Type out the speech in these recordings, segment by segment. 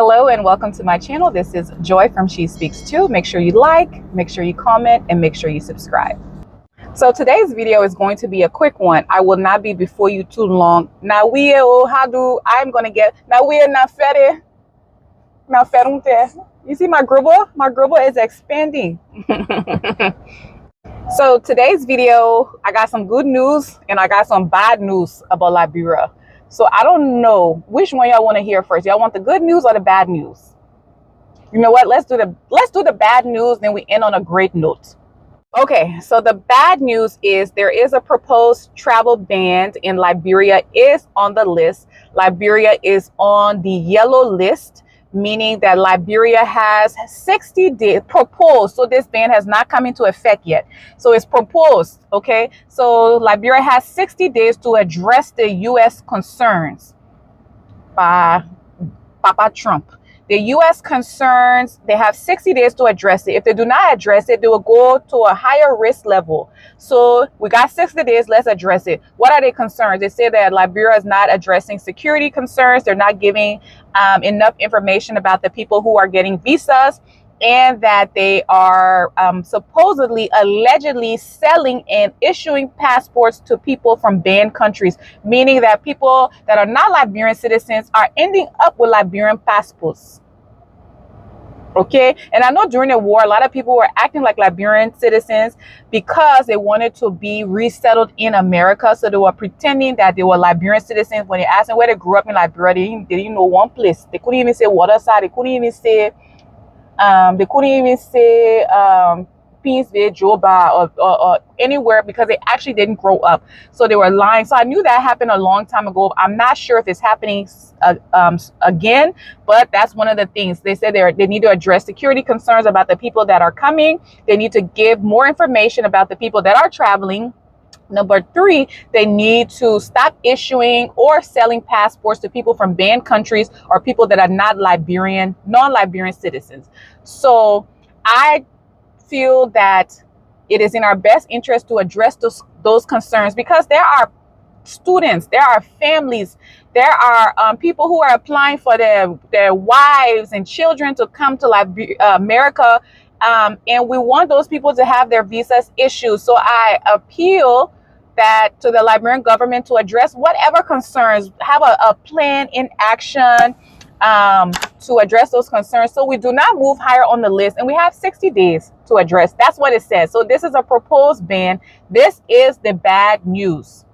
Hello and welcome to my channel. This is Joy from She Speaks Too. Make sure you like, make sure you comment, and make sure you subscribe. So today's video is going to be a quick one. I will not be before you too long. I'm going to get you see my grubber? My grubber is expanding. So today's video, I got some good news and I got some bad news about Liberia. So I don't know which one y'all want to hear first. Y'all want the good news or the bad news? You know what? Let's do the bad news, then we end on a great note. Okay, so the bad news is there is a proposed travel ban in Liberia is on the list. Liberia is on the yellow list, meaning that Liberia has 60 days proposed. So this ban has not come into effect yet. So it's proposed, okay? So Liberia has 60 days to address the U.S. concerns by Papa Trump. The U.S. concerns, they have 60 days to address it. If they do not address it, they will go to a higher risk level. So we got 60 days, let's address it. What are their concerns? They say that Liberia is not addressing security concerns. They're not giving enough information about the people who are getting visas, and that they are supposedly, allegedly selling and issuing passports to people from banned countries, meaning that people that are not Liberian citizens are ending up with Liberian passports. Okay, and I know during the war, a lot of people were acting like Liberian citizens because they wanted to be resettled in America. So they were pretending that they were Liberian citizens. When they asked them where they grew up in Liberia, they didn't know one place. They couldn't even say Waterside. They couldn't even say Peaceville, Joba, or anywhere, because they actually didn't grow up. So they were lying. So I knew that happened a long time ago. I'm not sure if it's happening again, but that's one of the things. They said they need to address security concerns about the people that are coming. They need to give more information about the people that are traveling. Number 3, they need to stop issuing or selling passports to people from banned countries or people that are not non-Liberian citizens. So I feel that it is in our best interest to address those concerns, because there are students, there are families, there are people who are applying for their wives and children to come to America, and we want those people to have their visas issued. So I appeal to the Liberian government to address whatever concerns, have a plan in action to address those concerns, so we do not move higher on the list, and we have 60 days to address. That's what it says. So this is a proposed ban. This is the bad news.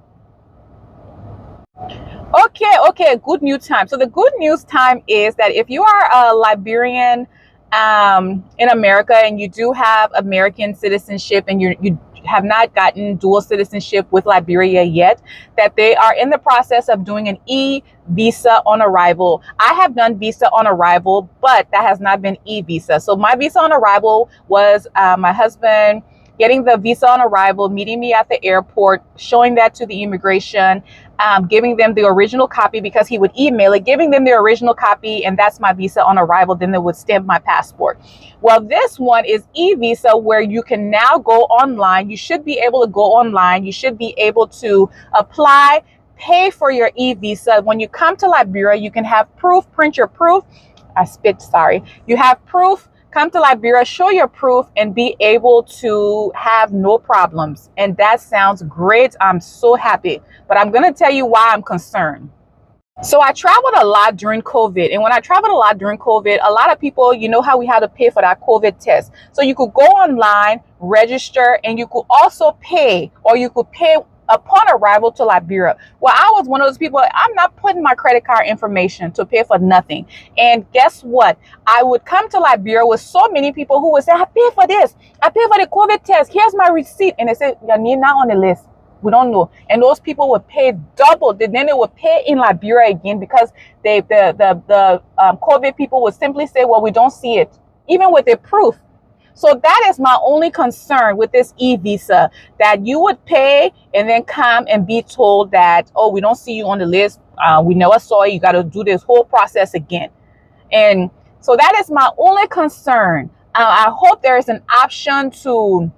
Okay, good news time. So the good news time is that if you are a Liberian in America and you do have American citizenship and you have not gotten dual citizenship with Liberia yet, that they are in the process of doing an e-visa on arrival. I have done visa on arrival, but that has not been e-visa. So my visa on arrival was my husband getting the visa on arrival, meeting me at the airport, showing that to the immigration, giving them the original copy, because he would email it, giving them the original copy, and that's my visa on arrival. Then they would stamp my passport. Well, this one is e-visa, where you can now go online. You should be able to go online. You should be able to apply, pay for your e-visa. When you come to Liberia, you can have proof, print your proof. You have proof. Come to Liberia, show your proof, and be able to have no problems. And that sounds great. I'm so happy. But I'm going to tell you why I'm concerned. So I traveled a lot during COVID. And when I traveled a lot during COVID, a lot of people, you know how we had to pay for that COVID test. So you could go online, register, and you could also pay, or you could pay upon arrival to Liberia. Well, I was one of those people. I'm not putting my credit card information to pay for nothing. And guess what? I would come to Liberia with so many people who would say, I pay for this. I pay for the COVID test. Here's my receipt. And they say, you're not on the list. We don't know. And those people would pay double. Then they would pay in Liberia again, because the COVID people would simply say, well, we don't see it, even with the proof. So that is my only concern with this e-visa, that you would pay and then come and be told that, oh, we don't see you on the list. We never saw you. You got to do this whole process again. And so that is my only concern. I hope there is an option to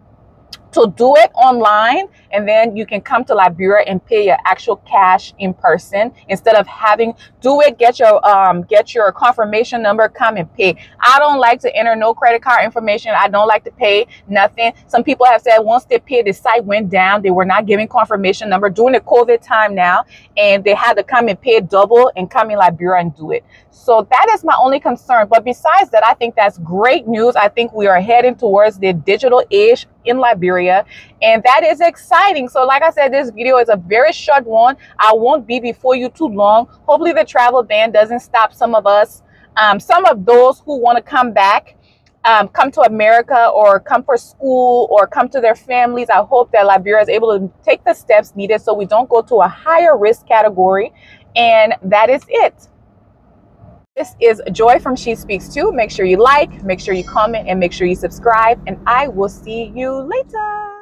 to do it online, and then you can come to Liberia and pay your actual cash in person instead of having do it, get your confirmation number, come and pay. I don't like to enter no credit card information. I don't like to pay nothing. Some people have said once they paid, the site went down. They were not giving confirmation number during the COVID time now, and they had to come and pay double and come in Liberia and do it. So that is my only concern. But besides that, I think that's great news. I think we are heading towards the digital age in Liberia, and that is exciting. So like I said, this video is a very short one. I won't be before you too long. Hopefully the travel ban doesn't stop some of us, some of those who want to come back, come to America or come for school or come to their families. I hope that Liberia is able to take the steps needed so we don't go to a higher risk category. And that is it. This is Joy from She Speaks Too. Make sure you like, make sure you comment, and make sure you subscribe. And I will see you later.